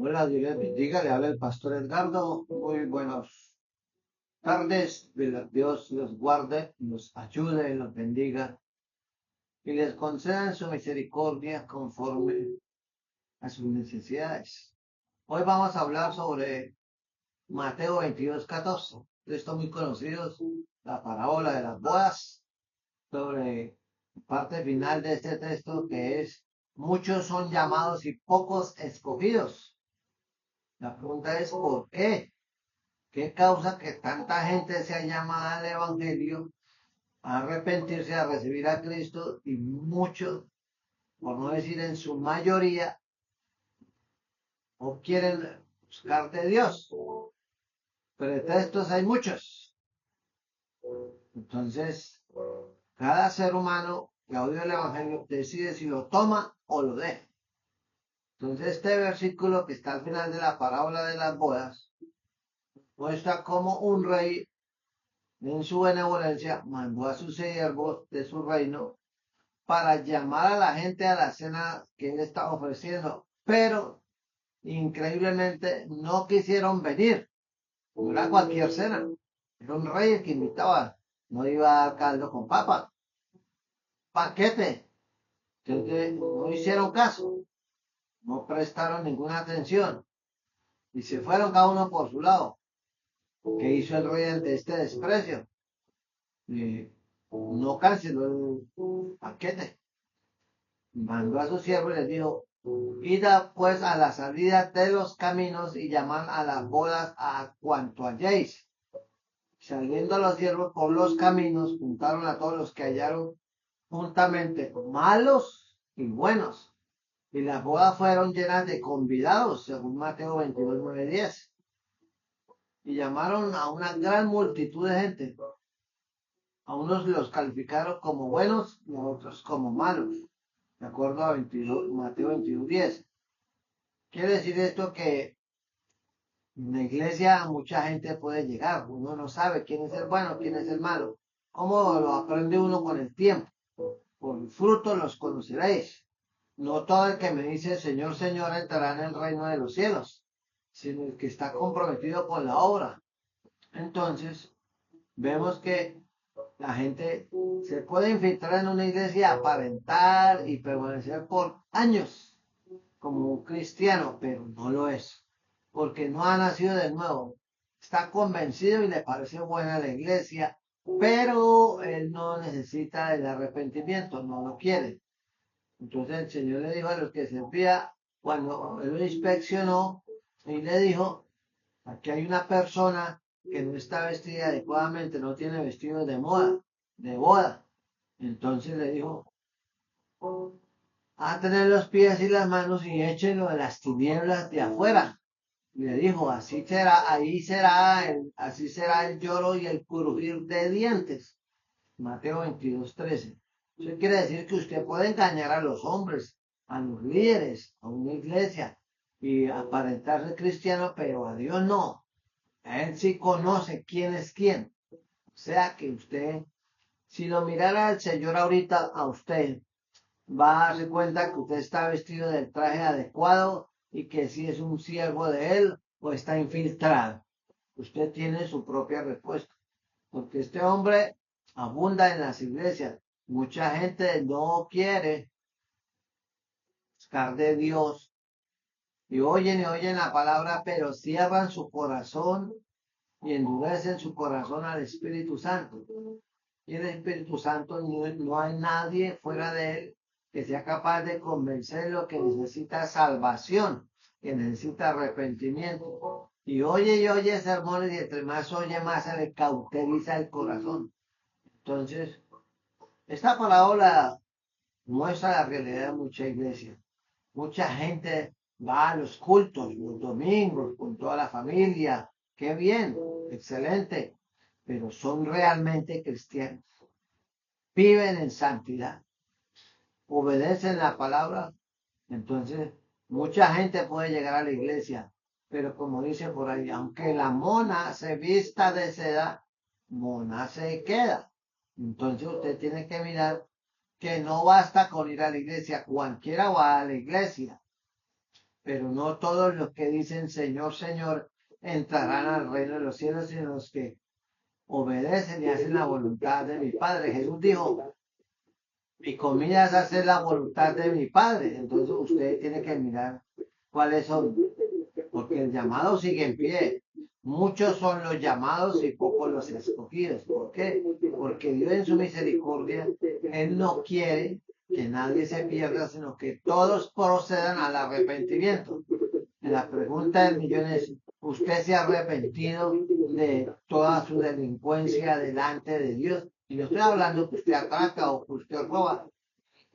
Hola, Dios les bendiga, le habla el pastor Edgardo. Muy buenas tardes. Dios los guarde, los ayude, los bendiga y les conceda en su misericordia conforme a sus necesidades. Hoy vamos a hablar sobre Mateo 22:14. Esto muy conocido, la parábola de las bodas, sobre la parte final de este texto que es: muchos son llamados y pocos escogidos. La pregunta es ¿por qué? ¿Qué causa que tanta gente sea llamada al Evangelio a arrepentirse, a recibir a Cristo, y muchos, por no decir en su mayoría, no quieren buscar de Dios? Pretextos hay muchos. Entonces, cada ser humano que odia el Evangelio decide si lo toma o lo deja. Entonces, este versículo que está al final de la parábola de las bodas muestra cómo un rey, en su benevolencia, mandó a sus siervos de su reino para llamar a la gente a la cena que él estaba ofreciendo, pero increíblemente no quisieron venir. No era cualquier cena, era un rey el que invitaba, no iba a dar caldo con papa, paquete. Entonces no hicieron caso, no prestaron ninguna atención y se fueron cada uno por su lado. ¿Qué hizo el rey ante este desprecio? No canceló el paquete, mandó a sus siervos y les dijo: id pues a la salida de los caminos y llamad a las bodas a cuanto halléis. Saliendo los siervos por los caminos, juntaron a todos los que hallaron juntamente, malos y buenos. Y las bodas fueron llenas de convidados, según Mateo 22:9-10. Y llamaron a una gran multitud de gente. A unos los calificaron como buenos y a otros como malos, de acuerdo a Mateo 22:10. Quiere decir esto que en la iglesia mucha gente puede llegar, uno no sabe quién es el bueno, quién es el malo. ¿Cómo lo aprende uno con el tiempo? Por fruto los conoceréis. No todo el que me dice Señor, Señor entrará en el reino de los cielos, sino el que está comprometido con la obra. Entonces, vemos que la gente se puede infiltrar en una iglesia, aparentar y permanecer por años como un cristiano, pero no lo es, porque no ha nacido de nuevo. Está convencido y le parece buena la iglesia, pero él no necesita el arrepentimiento, no lo quiere. Entonces el Señor le dijo a los que servía, cuando él lo inspeccionó, y le dijo: aquí hay una persona que no está vestida adecuadamente, no tiene vestido de moda, de boda. Entonces le dijo: a tener los pies y las manos y échenlo a las tinieblas de afuera. Y le dijo: así será, así será el lloro y el crujir de dientes. Mateo 22:13. Eso quiere decir que usted puede engañar a los hombres, a los líderes, a una iglesia, y aparentarse cristiano, pero a Dios no. A Él sí conoce quién es quién. O sea que usted, si lo mirara al Señor ahorita a usted, va a darse cuenta que usted está vestido del traje adecuado y que si es un siervo de Él o está infiltrado. Usted tiene su propia respuesta. Porque este hombre abunda en las iglesias. Mucha gente no quiere buscar de Dios y oyen la palabra, pero cierran su corazón y endurecen su corazón al Espíritu Santo. Y el Espíritu Santo no hay nadie fuera de él que sea capaz de convencerlo que necesita salvación, que necesita arrepentimiento. Y oye sermones, y entre más oye, más se le cauteriza el corazón. Entonces, esta parábola muestra la realidad de mucha iglesia. Mucha gente va a los cultos los domingos con toda la familia. Qué bien, excelente. Pero son realmente cristianos. Viven en santidad. Obedecen la palabra. Entonces, mucha gente puede llegar a la iglesia. Pero como dice por ahí, aunque la mona se vista de seda, mona se queda. Entonces usted tiene que mirar que no basta con ir a la iglesia, cualquiera va a la iglesia, pero no todos los que dicen Señor, Señor entrarán al reino de los cielos, sino los que obedecen y hacen la voluntad de mi Padre. Jesús dijo, mi comida es hacer la voluntad de mi Padre. Entonces usted tiene que mirar cuáles son, porque el llamado sigue en pie. Muchos son los llamados y pocos los escogidos. ¿Por qué? Porque Dios en su misericordia, Él no quiere que nadie se pierda, sino que todos procedan al arrepentimiento. La pregunta del millón es, ¿usted se ha arrepentido de toda su delincuencia delante de Dios? Y no estoy hablando que usted atraca o que usted roba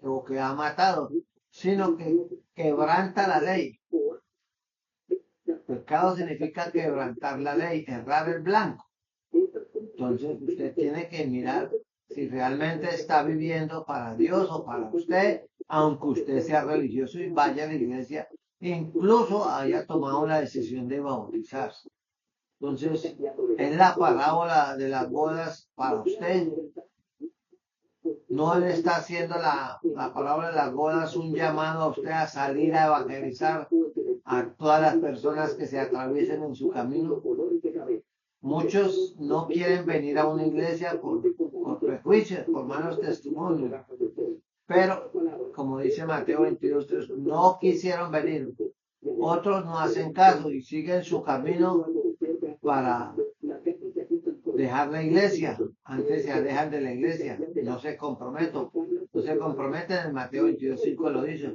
o que ha matado, sino que quebranta la ley. Pecado significa quebrantar la ley, errar el blanco. Entonces usted tiene que mirar si realmente está viviendo para Dios o para usted, aunque usted sea religioso y vaya a la iglesia, incluso haya tomado la decisión de bautizarse. Entonces, es la parábola de las bodas para usted. No le está haciendo la parábola de las bodas un llamado a usted a salir a evangelizar a todas las personas que se atraviesen en su camino. Muchos no quieren venir a una iglesia por prejuicios, por malos testimonios. Pero, como dice Mateo 22:3, no quisieron venir. Otros no hacen caso y siguen su camino para dejar la iglesia. Antes se alejan de la iglesia, no se comprometen. No se comprometen, en Mateo 22:5 lo dice.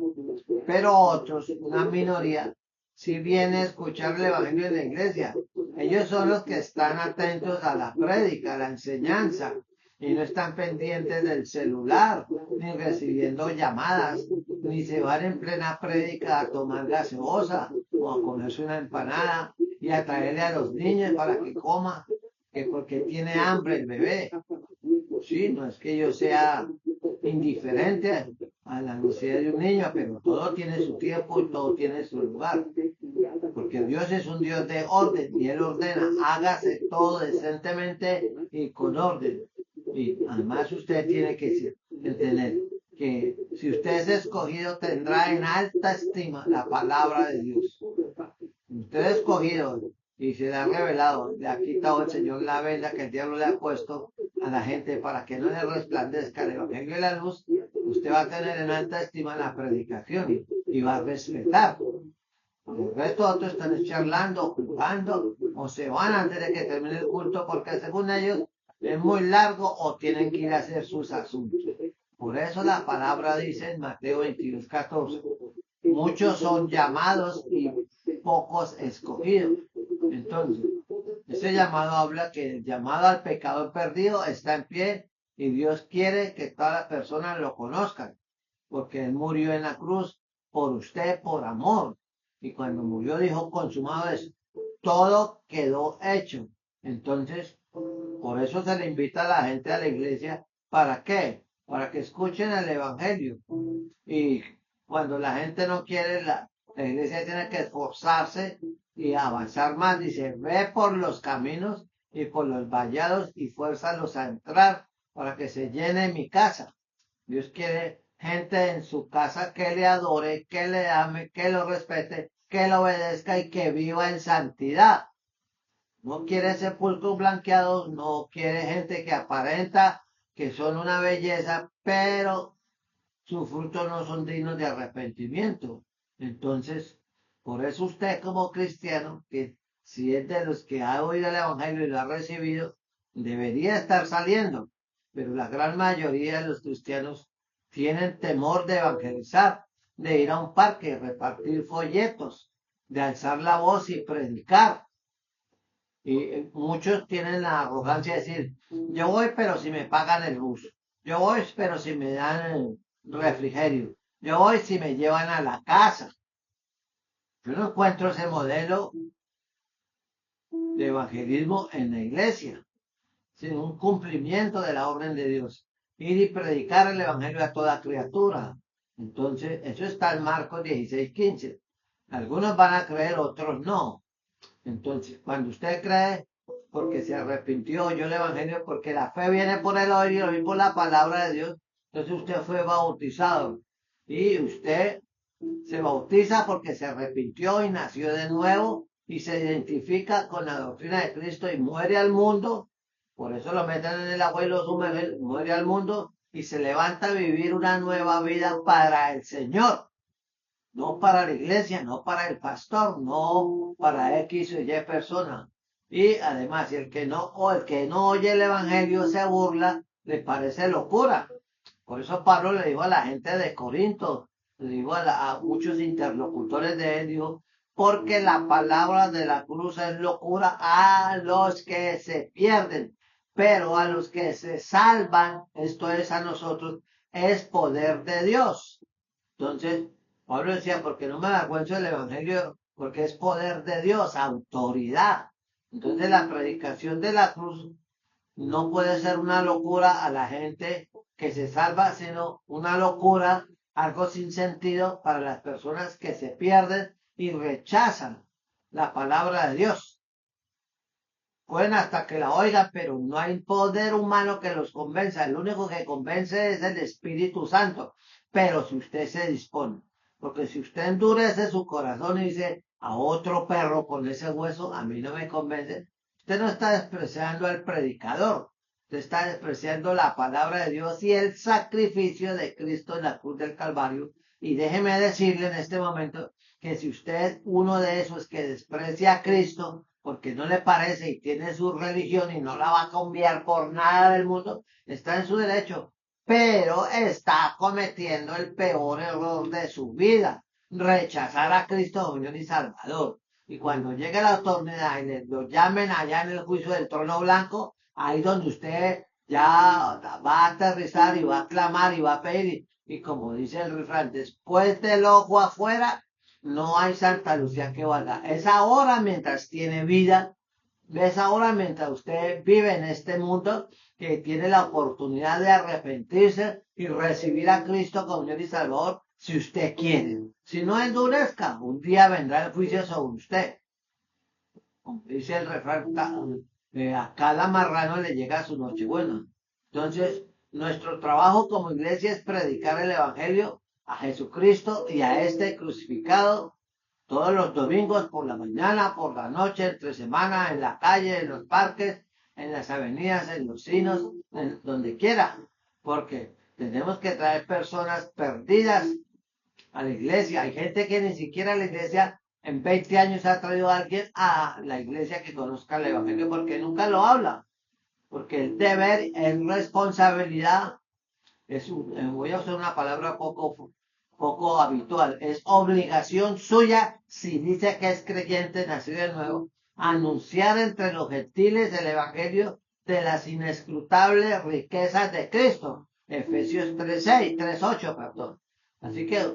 Pero otros, una minoría, si viene a escuchar el evangelio en la iglesia, ellos son los que están atentos a la prédica, a la enseñanza, y no están pendientes del celular, ni recibiendo llamadas, ni se van en plena prédica a tomar gaseosa o a comerse una empanada y a traerle a los niños para que coma, que porque tiene hambre el bebé. Sí, no es que yo sea indiferente a la necesidad de un niño, pero todo tiene su tiempo y todo tiene su lugar. Porque Dios es un Dios de orden y Él ordena, hágase todo decentemente y con orden. Y además usted tiene que entender que si usted es escogido tendrá en alta estima la palabra de Dios. Usted es escogido y se le ha revelado, le ha quitado el Señor la venda que el diablo le ha puesto a la gente para que no le resplandezca el evangelio de la luz. Usted va a tener en alta estima la predicación y va a respetar. El resto de otros están charlando, jugando o se van antes de que termine el culto porque según ellos es muy largo o tienen que ir a hacer sus asuntos. Por eso la palabra dice en Mateo 22:14, muchos son llamados y pocos escogidos. Entonces, ese llamado habla que el llamado al pecador perdido está en pie y Dios quiere que todas las personas lo conozcan, porque Él murió en la cruz por usted, por amor. Y cuando murió dijo, consumado es, todo quedó hecho. Entonces, por eso se le invita a la gente a la iglesia. ¿Para qué? Para que escuchen el evangelio. Y cuando la gente no quiere, la iglesia tiene que esforzarse y avanzar más. Dice, ve por los caminos y por los vallados y fuérzalos a entrar para que se llene mi casa. Dios quiere gente en su casa que le adore, que le ame, que lo respete, que lo obedezca y que viva en santidad. No quiere sepulcros blanqueados, no quiere gente que aparenta que son una belleza, pero sus frutos no son dignos de arrepentimiento. Entonces, por eso usted como cristiano, que si es de los que ha oído el Evangelio y lo ha recibido, debería estar saliendo. Pero la gran mayoría de los cristianos tienen temor de evangelizar, de ir a un parque, repartir folletos, de alzar la voz y predicar. Y muchos tienen la arrogancia de decir, yo voy pero si me pagan el bus, yo voy pero si me dan el refrigerio, yo voy si me llevan a la casa. Yo no encuentro ese modelo de evangelismo en la iglesia, sino un cumplimiento de la orden de Dios. Ir y predicar el evangelio a toda criatura. Entonces, eso está en Marcos 16:15. Algunos van a creer, otros no. Entonces, cuando usted cree, porque se arrepintió, oyó el evangelio, porque la fe viene por el oír y oír por la palabra de Dios, entonces usted fue bautizado y usted Se bautiza porque se arrepintió y nació de nuevo y se identifica con la doctrina de Cristo y muere al mundo. Por eso lo meten en el agua y lo sumergen, muere al mundo y se levanta a vivir una nueva vida para el Señor. No para la iglesia, no para el pastor, no para X o Y persona. Y además, el que no oye el evangelio se burla, le parece locura. Por eso Pablo le dijo a la gente de Corinto, le dijo a muchos interlocutores de él, dijo, porque la palabra de la cruz es locura a los que se pierden, pero a los que se salvan, esto es a nosotros, es poder de Dios. Entonces, Pablo decía, porque no me avergüenzo del Evangelio, porque es poder de Dios, autoridad. Entonces, la predicación de la cruz no puede ser una locura a la gente que se salva, sino una locura, algo sin sentido para las personas que se pierden y rechazan la palabra de Dios. Pueden hasta que la oigan, pero no hay poder humano que los convenza. El único que convence es el Espíritu Santo. Pero si usted se dispone, porque si usted endurece su corazón y dice a otro perro con ese hueso, a mí no me convence, usted no está despreciando al predicador, usted está despreciando la palabra de Dios y el sacrificio de Cristo en la cruz del Calvario. Y déjeme decirle en este momento que si usted es uno de esos que desprecia a Cristo porque no le parece y tiene su religión y no la va a cambiar por nada del mundo, está en su derecho, pero está cometiendo el peor error de su vida, rechazar a Cristo Señor y Salvador. Y cuando llegue la autoridad y lo llamen allá en el juicio del trono blanco, ahí donde usted ya va a aterrizar y va a clamar y va a pedir. Y como dice el refrán, después del ojo afuera, no hay Santa Lucía que valga. Es ahora mientras tiene vida, es ahora mientras usted vive en este mundo que tiene la oportunidad de arrepentirse y recibir a Cristo como Señor y Salvador si usted quiere. Si no endurezca, un día vendrá el juicio sobre usted. Como dice el refrán, a cada marrano le llega su nochebuena. Entonces, nuestro trabajo como iglesia es predicar el Evangelio a Jesucristo y a este crucificado todos los domingos por la mañana, por la noche, entre semana, en la calle, en los parques, en las avenidas, en los cinos, en donde quiera, porque tenemos que traer personas perdidas a la iglesia. Hay gente que ni siquiera a la iglesia en 20 años ha traído a alguien a la iglesia que conozca el Evangelio porque nunca lo habla, porque el deber es responsabilidad, voy a usar una palabra poco habitual, es obligación suya, si dice que es creyente nacido de nuevo, anunciar entre los gentiles el evangelio de las inescrutables riquezas de Cristo. Efesios 3:6, 3:8, perdón. Así que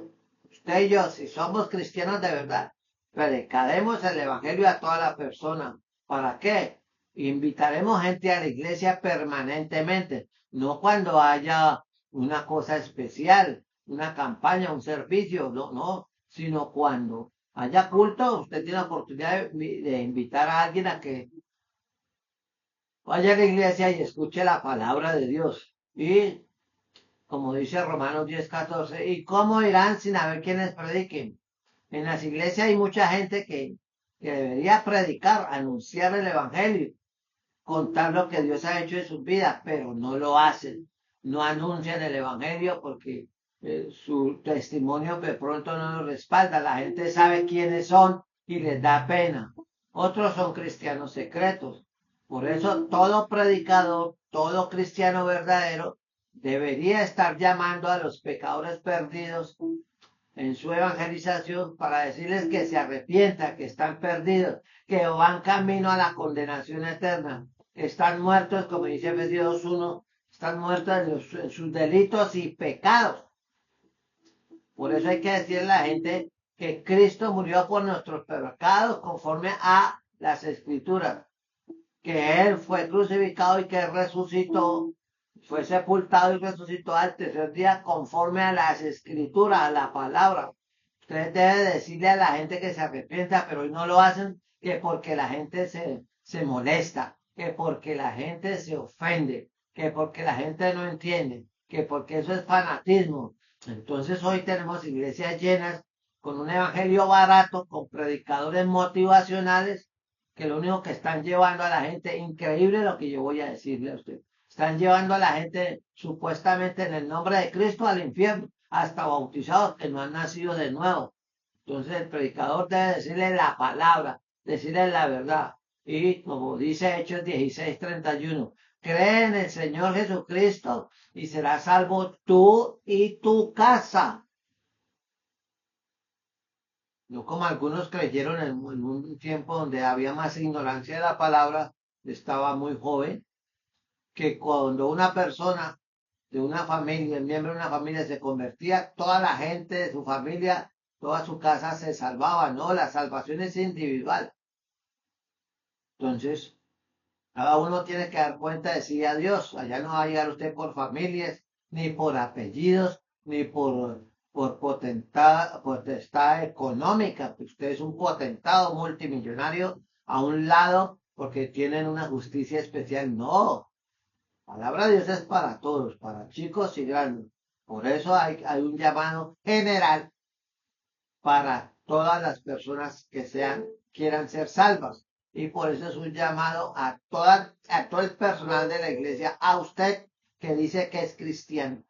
usted y yo, si somos cristianos de verdad, predicaremos el evangelio a toda la persona. ¿Para qué? Invitaremos gente a la iglesia permanentemente, no cuando haya una cosa especial, una campaña, un servicio, no, sino cuando haya culto, usted tiene la oportunidad de invitar a alguien a que vaya a la iglesia y escuche la palabra de Dios. Y como dice Romanos 10:14, ¿y cómo irán sin haber quienes prediquen? En las iglesias hay mucha gente que debería predicar, anunciar el evangelio, contar lo que Dios ha hecho en sus vidas, pero no lo hacen, no anuncian el Evangelio porque su testimonio de pronto no lo respalda, la gente sabe quiénes son y les da pena. Otros son cristianos secretos. Por eso todo predicador, todo cristiano verdadero debería estar llamando a los pecadores perdidos en su evangelización para decirles que se arrepientan, que están perdidos, que van camino a la condenación eterna, que están muertos, como dice Efesios 2:1, están muertos en sus delitos y pecados. Por eso hay que decirle a la gente que Cristo murió por nuestros pecados conforme a las Escrituras, que Él fue crucificado y que resucitó, fue sepultado y resucitó al tercer día conforme a las Escrituras, a la palabra. Usted debe decirle a la gente que se arrepienta, pero hoy no lo hacen, que porque la gente se molesta, que porque la gente se ofende, que porque la gente no entiende, que porque eso es fanatismo. Entonces hoy tenemos iglesias llenas con un evangelio barato, con predicadores motivacionales, que lo único que están llevando a la gente, increíble lo que yo voy a decirle a usted, están llevando a la gente supuestamente en el nombre de Cristo al infierno, hasta bautizados que no han nacido de nuevo. Entonces el predicador debe decirle la palabra, decirle la verdad. Y como dice Hechos 16:31, cree en el Señor Jesucristo y serás salvo tú y tu casa. No como algunos creyeron en un tiempo donde había más ignorancia de la palabra, estaba muy joven, que cuando una persona de una familia, el miembro de una familia se convertía, toda la gente de su familia, toda su casa se salvaba, ¿no? La salvación es individual. Entonces, cada uno tiene que dar cuenta de sí a Dios. Allá no va a llegar usted por familias, ni por apellidos, ni por potestad económica. Usted es un potentado multimillonario a un lado porque tienen una justicia especial. No, la palabra de Dios es para todos, para chicos y grandes. Por eso hay un llamado general para todas las personas que quieran ser salvas. Y por eso es un llamado a todo el personal de la iglesia, a usted que dice que es cristiano,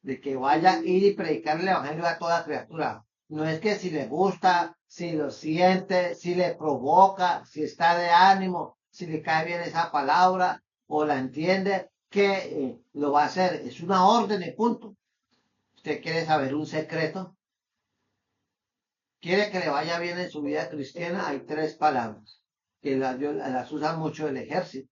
de que vaya a ir y predicar el evangelio a toda criatura. No es que si le gusta, si lo siente, si le provoca, si está de ánimo, si le cae bien esa palabra o la entiende, que lo va a hacer. Es una orden y punto. ¿Usted quiere saber un secreto? ¿Quiere que le vaya bien en su vida cristiana? Hay tres palabras que las usa mucho el ejército.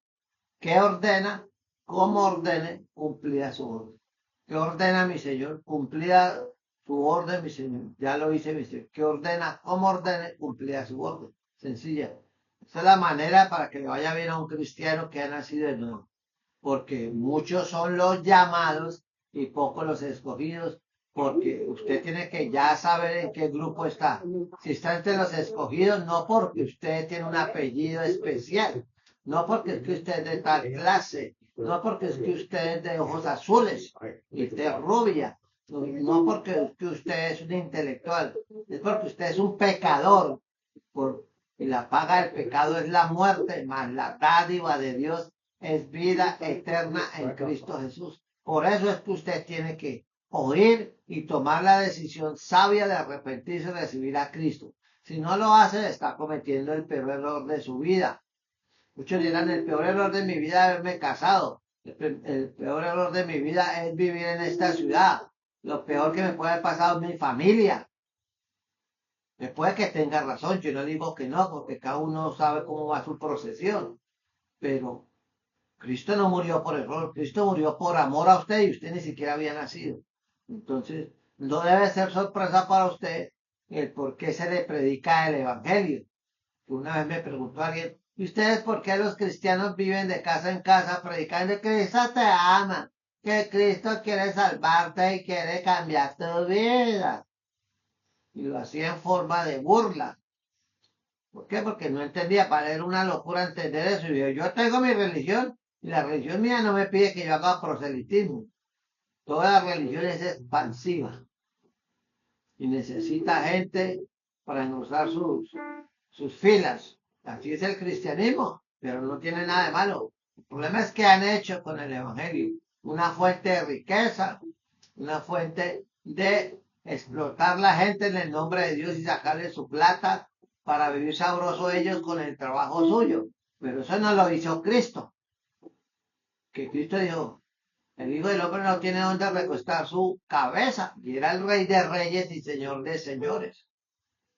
¿Qué ordena? ¿Cómo ordene? Cumplida su orden. ¿Qué ordena mi Señor? Cumplida su orden, mi Señor. Ya lo hice, mi Señor. ¿Qué ordena? ¿Cómo ordene? Cumplida su orden. Sencilla. Esa es la manera para que le vaya bien a un cristiano que ha nacido de nuevo. Porque muchos son los llamados y pocos los escogidos, porque usted tiene que ya saber en qué grupo está. Si está entre los escogidos, no porque usted tiene un apellido especial, no porque es que usted es de tal clase, no porque es que usted es de ojos azules y de rubia, no porque es que usted es un intelectual, es porque usted es un pecador. Y la paga del pecado es la muerte, mas la dádiva de Dios es vida eterna en Cristo Jesús. Por eso es que usted tiene que oír y tomar la decisión sabia de arrepentirse y recibir a Cristo. Si no lo hace, está cometiendo el peor error de su vida. Muchos dirán, el peor error de mi vida es haberme casado. El peor error de mi vida es vivir en esta ciudad. Lo peor que me puede haber pasado es mi familia. Después que tenga razón, yo no digo que no, porque cada uno sabe cómo va su procesión. Pero Cristo no murió por error, Cristo murió por amor a usted y usted ni siquiera había nacido. Entonces, no debe ser sorpresa para usted el por qué se le predica el Evangelio. Una vez me preguntó alguien, ¿y ustedes por qué los cristianos viven de casa en casa predicando que Cristo te ama, que Cristo quiere salvarte y quiere cambiar tu vida? Y lo hacía en forma de burla. ¿Por qué? Porque no entendía, para él era una locura entender eso. Y yo tengo mi religión y la religión mía no me pide que yo haga proselitismo. Toda la religión es expansiva y necesita gente para engrosar sus filas. Así es el cristianismo, pero no tiene nada de malo. El problema es que han hecho con el Evangelio una fuente de riqueza, una fuente de explotar la gente en el nombre de Dios y sacarle su plata para vivir sabroso ellos con el trabajo suyo. Pero eso no lo hizo Cristo. Que Cristo dijo, el Hijo del Hombre no tiene donde recostar su cabeza. Y era el Rey de Reyes y Señor de Señores.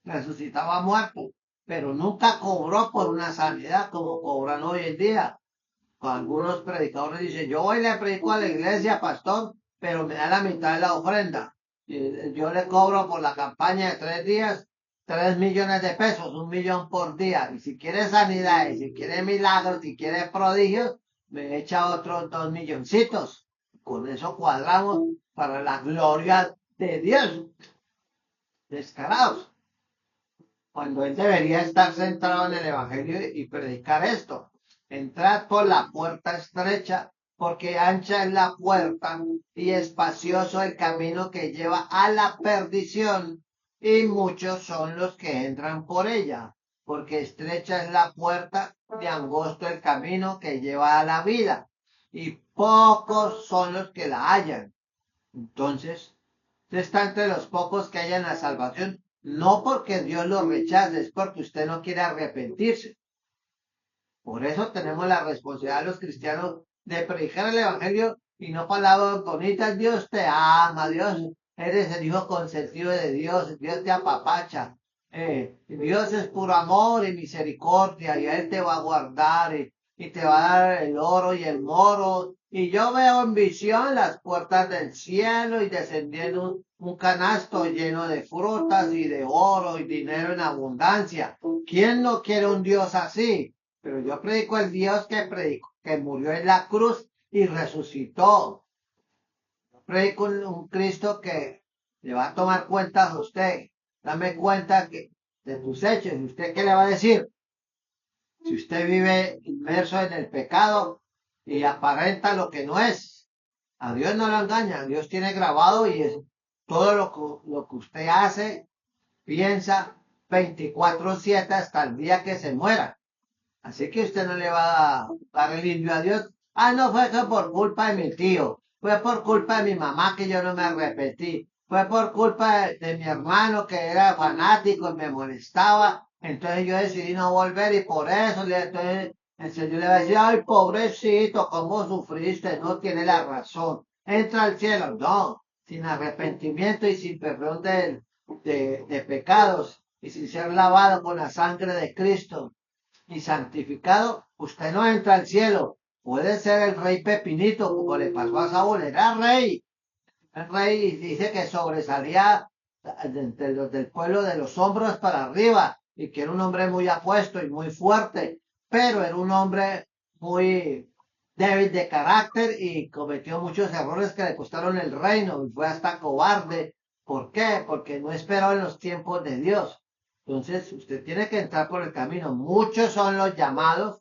Resucitaba muerto, pero nunca cobró por una sanidad como cobran hoy en día. Algunos predicadores dicen, yo voy y le predico a la iglesia, pastor, pero me da la mitad de la ofrenda. Yo le cobro por la campaña de 3 días, 3 millones de pesos, 1 millón por día. Y si quiere sanidad, y si quiere milagros, si quiere prodigios, me echa otros 2 milloncitos. Con eso cuadramos para la gloria de Dios. Descarados. Cuando él debería estar centrado en el Evangelio y predicar esto. Entrad por la puerta estrecha, porque ancha es la puerta y espacioso el camino que lleva a la perdición, y muchos son los que entran por ella, porque estrecha es la puerta y angosto el camino que lleva a la vida, y pocos son los que la hallan. Entonces, usted está entre los pocos que hallan la salvación, no porque Dios lo rechace, es porque usted no quiere arrepentirse. Por eso tenemos la responsabilidad los cristianos de predicar el evangelio y no palabras bonitas. Dios te ama, Dios, eres el hijo consentido de Dios, Dios te apapacha. Dios es puro amor y misericordia y Él te va a guardar y te va a dar el oro y el moro. Y yo veo en visión las puertas del cielo y descendiendo un canasto lleno de frutas y de oro y dinero en abundancia. ¿Quién no quiere un Dios así? Pero yo predico el Dios que predico, que murió en la cruz y resucitó. Yo predico un Cristo que le va a tomar cuenta a usted. Dame cuenta de tus hechos. ¿Y usted qué le va a decir? Si usted vive inmerso en el pecado y aparenta lo que no es, a Dios no lo engaña. Dios tiene grabado y es todo lo que usted hace, piensa 24/7 hasta el día que se muera. Así que usted no le va a dar el indio a Dios. Ah, no fue que por culpa de mi tío. Fue por culpa de mi mamá que yo no me arrepentí. Fue por culpa de mi hermano que era fanático y me molestaba. Entonces yo decidí no volver y por eso entonces, el Señor le va a decir, ay, pobrecito, ¿cómo sufriste? No tiene la razón. Entra al cielo. No, sin arrepentimiento y sin perdón de pecados y sin ser lavado con la sangre de Cristo y santificado, usted no entra al cielo. Puede ser el rey Pepinito, como le pasó a Saúl, era rey. El rey dice que sobresalía entre los del pueblo de los hombros para arriba y que era un hombre muy apuesto y muy fuerte, pero era un hombre muy débil de carácter y cometió muchos errores que le costaron el reino y fue hasta cobarde. ¿Por qué? Porque no esperó en los tiempos de Dios. Entonces, usted tiene que entrar por el camino. Muchos son los llamados,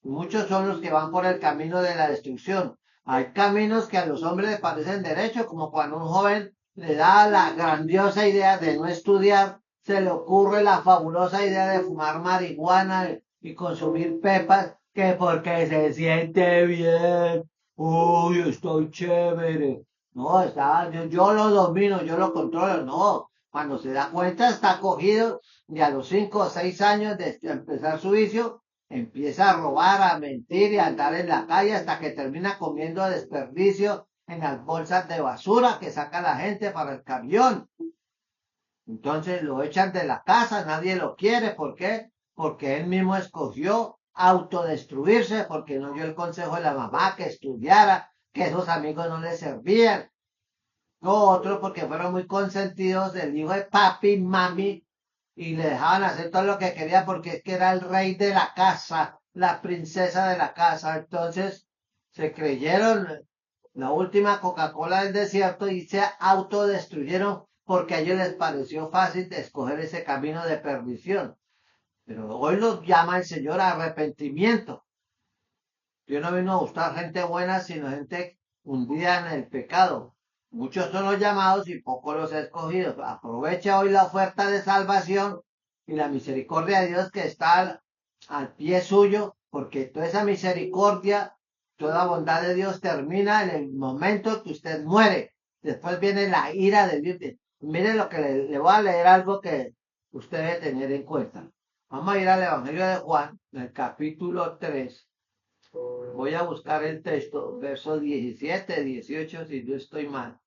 muchos son los que van por el camino de la destrucción. Hay caminos que a los hombres les parecen derechos, como cuando un joven le da la grandiosa idea de no estudiar, se le ocurre la fabulosa idea de fumar marihuana y consumir pepas, que porque se siente bien. Uy, estoy chévere. No, yo lo domino, yo lo controlo. No, cuando se da cuenta está cogido y a los 5 o 6 años de empezar su vicio, empieza a robar, a mentir y a andar en la calle hasta que termina comiendo desperdicio en las bolsas de basura que saca la gente para el camión. Entonces lo echan de la casa, nadie lo quiere. ¿Por qué? Porque él mismo escogió autodestruirse, porque no dio el consejo de la mamá que estudiara, que esos amigos no le servían. No, otros porque fueron muy consentidos del hijo de papi, mami, y le dejaban hacer todo lo que quería porque es que era el rey de la casa, la princesa de la casa. Entonces se creyeron la última Coca-Cola del desierto y se autodestruyeron porque a ellos les pareció fácil escoger ese camino de perdición. Pero hoy los llama el Señor a arrepentimiento. Dios no vino a buscar gente buena, sino gente hundida en el pecado. Muchos son los llamados y pocos los escogidos. Aprovecha hoy la oferta de salvación y la misericordia de Dios que está al pie suyo, porque toda esa misericordia, toda bondad de Dios termina en el momento que usted muere. Después viene la ira de Dios. Mire lo que le voy a leer algo que usted debe tener en cuenta. Vamos a ir al Evangelio de Juan, en el capítulo 3. Voy a buscar el texto, versos 17, 18, si no estoy mal.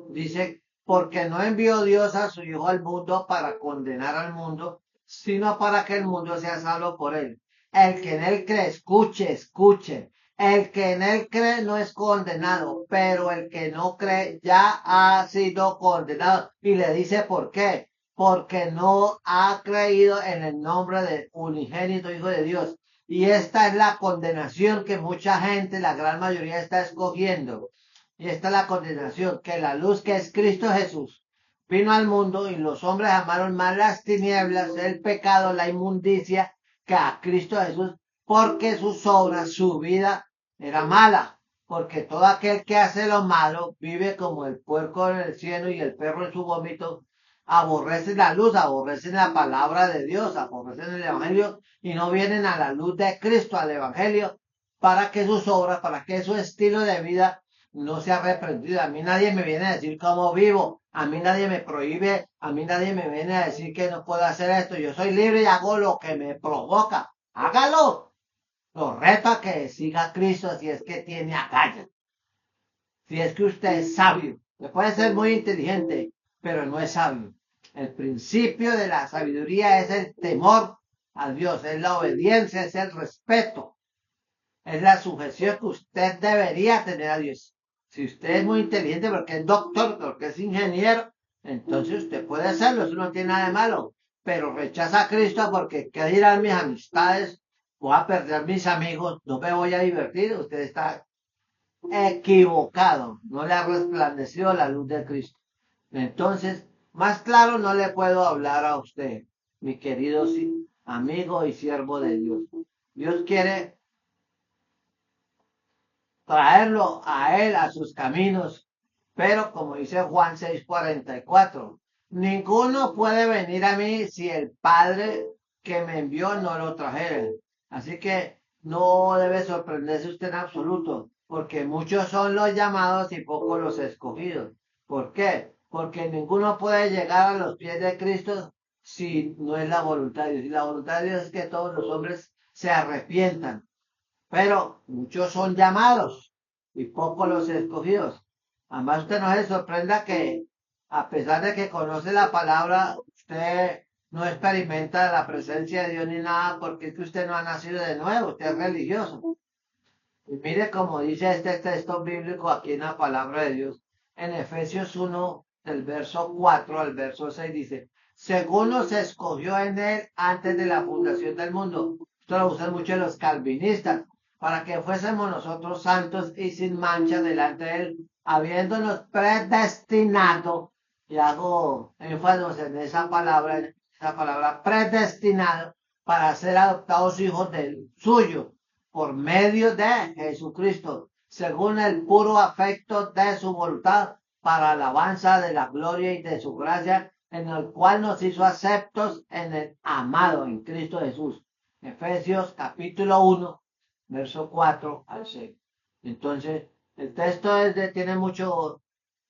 Dice, porque no envió Dios a su Hijo al mundo para condenar al mundo, sino para que el mundo sea salvo por él. El que en él cree, escuche, escuche. El que en él cree no es condenado, pero el que no cree ya ha sido condenado. Y le dice por qué. Porque no ha creído en el nombre del unigénito Hijo de Dios. Y esta es la condenación que mucha gente, la gran mayoría, está escogiendo. Y esta es la condenación, que la luz que es Cristo Jesús vino al mundo y los hombres amaron más las tinieblas, el pecado, la inmundicia, que a Cristo Jesús, porque sus obras, su vida era mala. Porque todo aquel que hace lo malo vive como el puerco en el cielo y el perro en su vómito. aborrecen la luz, aborrecen la palabra de Dios, aborrecen el Evangelio y no vienen a la luz de Cristo, al Evangelio, para que sus obras, para que su estilo de vida no sea reprendido. A mí nadie me viene a decir cómo vivo, a mí nadie me prohíbe, a mí nadie me viene a decir que no puedo hacer esto. Yo soy libre y hago lo que me provoca. Hágalo. Lo reto a que siga a Cristo si es que tiene agallas. Si es que usted es sabio. Usted puede ser muy inteligente, pero no es sabio. El principio de la sabiduría es el temor a Dios, es la obediencia, es el respeto, es la sujeción que usted debería tener a Dios. Si usted es muy inteligente porque es doctor, porque es ingeniero, entonces usted puede hacerlo, eso no tiene nada de malo. Pero rechaza a Cristo porque ¿qué dirán mis amistades? Voy a perder mis amigos, no me voy a divertir. Usted está equivocado, no le ha resplandecido la luz de Cristo. Entonces, más claro no le puedo hablar a usted, mi querido amigo y siervo de Dios. Dios quiere traerlo a él, a sus caminos, pero como dice Juan 6:44, ninguno puede venir a mí si el Padre que me envió no lo trajera. Así que no debe sorprenderse usted en absoluto, porque muchos son los llamados y pocos los escogidos. ¿Por qué? Porque ninguno puede llegar a los pies de Cristo si no es la voluntad de Dios. Y la voluntad de Dios es que todos los hombres se arrepientan, pero muchos son llamados y pocos los escogidos. Además, usted no se sorprenda que, a pesar de que conoce la palabra, usted no experimenta la presencia de Dios ni nada, porque es que usted no ha nacido de nuevo, usted es religioso. Y mire como dice este texto bíblico aquí en la palabra de Dios, en Efesios 1, del verso 4 al verso 6, dice, según nos escogió en él antes de la fundación del mundo. Esto lo usan mucho los calvinistas, para que fuésemos nosotros santos y sin mancha delante de él, habiéndonos predestinado, y hago énfasis en esa palabra predestinado, para ser adoptados hijos del suyo por medio de Jesucristo, según el puro afecto de su voluntad, para alabanza de la gloria y de su gracia, en el cual nos hizo aceptos en el amado, en Cristo Jesús. Efesios capítulo 1, verso 4 al 6. Entonces, el texto tiene mucho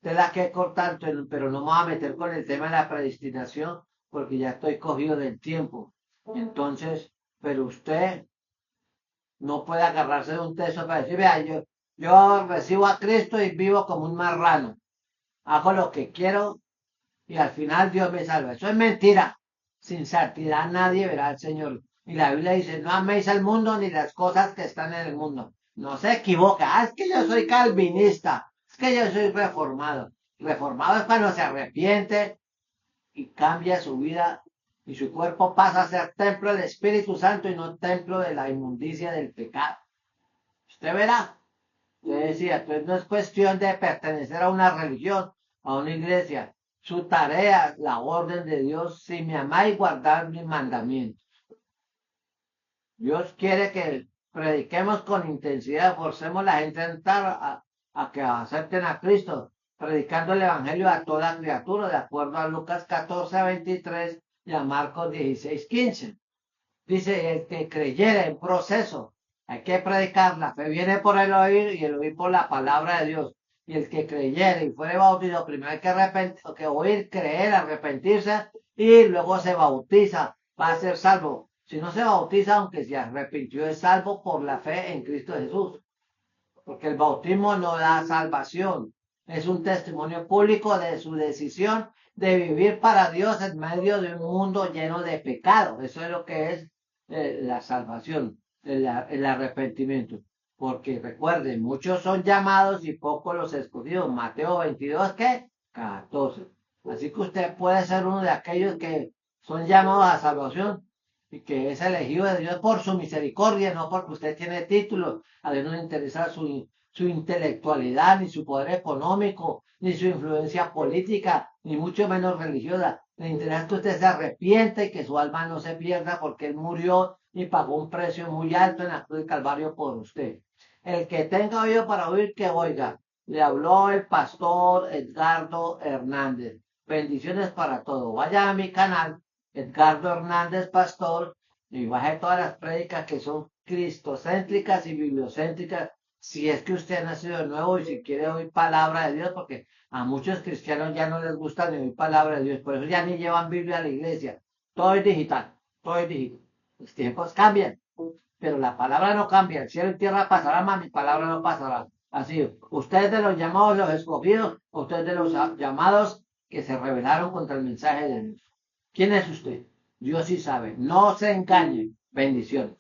tela que cortar, pero no me voy a meter con el tema de la predestinación, porque ya estoy cogido del tiempo. Entonces, pero usted no puede agarrarse de un texto para decir, vea, yo recibo a Cristo y vivo como un marrano. Hago lo que quiero y al final Dios me salva. Eso es mentira. Sin santidad nadie verá al Señor. Y la Biblia dice, no améis al mundo ni las cosas que están en el mundo. No se equivoca. Ah, es que yo soy calvinista. Es que yo soy reformado. Reformado es cuando se arrepiente y cambia su vida y su cuerpo pasa a ser templo del Espíritu Santo y no templo de la inmundicia del pecado. Usted verá. Yo decía, entonces no es cuestión de pertenecer a una religión, a una iglesia. Su tarea, la orden de Dios, si me amáis, guardar mis mandamientos. Dios quiere que prediquemos con intensidad, forcemos a la gente a entrar a que acepten a Cristo, predicando el Evangelio a toda criatura, de acuerdo a Lucas 14:23 y a Marcos 16:15. Dice, el que creyere en proceso, hay que predicar, la fe viene por el oír y el oír por la palabra de Dios. Y el que creyere y fuere bautizado, primero hay que oír, creer, arrepentirse y luego se bautiza, va a ser salvo. Si no se bautiza, aunque se arrepintió, es salvo por la fe en Cristo Jesús. Porque el bautismo no da salvación. Es un testimonio público de su decisión de vivir para Dios en medio de un mundo lleno de pecado. Eso es lo que es la salvación, el arrepentimiento. Porque recuerden, muchos son llamados y pocos los escogidos. Mateo 22, ¿qué? 14. Así que usted puede ser uno de aquellos que son llamados a salvación y que es elegido de Dios por su misericordia, no porque usted tiene títulos. A Dios no le interesa su intelectualidad, ni su poder económico, ni su influencia política, ni mucho menos religiosa. Le interesa que usted se arrepienta y que su alma no se pierda porque Él murió y pagó un precio muy alto en la cruz del Calvario por usted. El que tenga oído para oír, que oiga. Le habló el pastor Edgardo Hernández. bendiciones para todo. Vaya a mi canal, Edgardo Hernández Pastor, y baje todas las prédicas que son cristocéntricas y bibliocéntricas, si es que usted ha nacido de nuevo y si quiere oír palabra de Dios, porque a muchos cristianos ya no les gusta ni oír palabra de Dios, por eso ya ni llevan Biblia a la iglesia. Todo es digital, todo es digital. Los tiempos cambian, pero la palabra no cambia. El cielo y tierra pasarán, mas mi palabra no pasará. Así, ustedes de los llamados, los escogidos, ustedes de los llamados que se rebelaron contra el mensaje de Dios. ¿Quién es usted? Dios sí sabe. No se engañen. Bendiciones.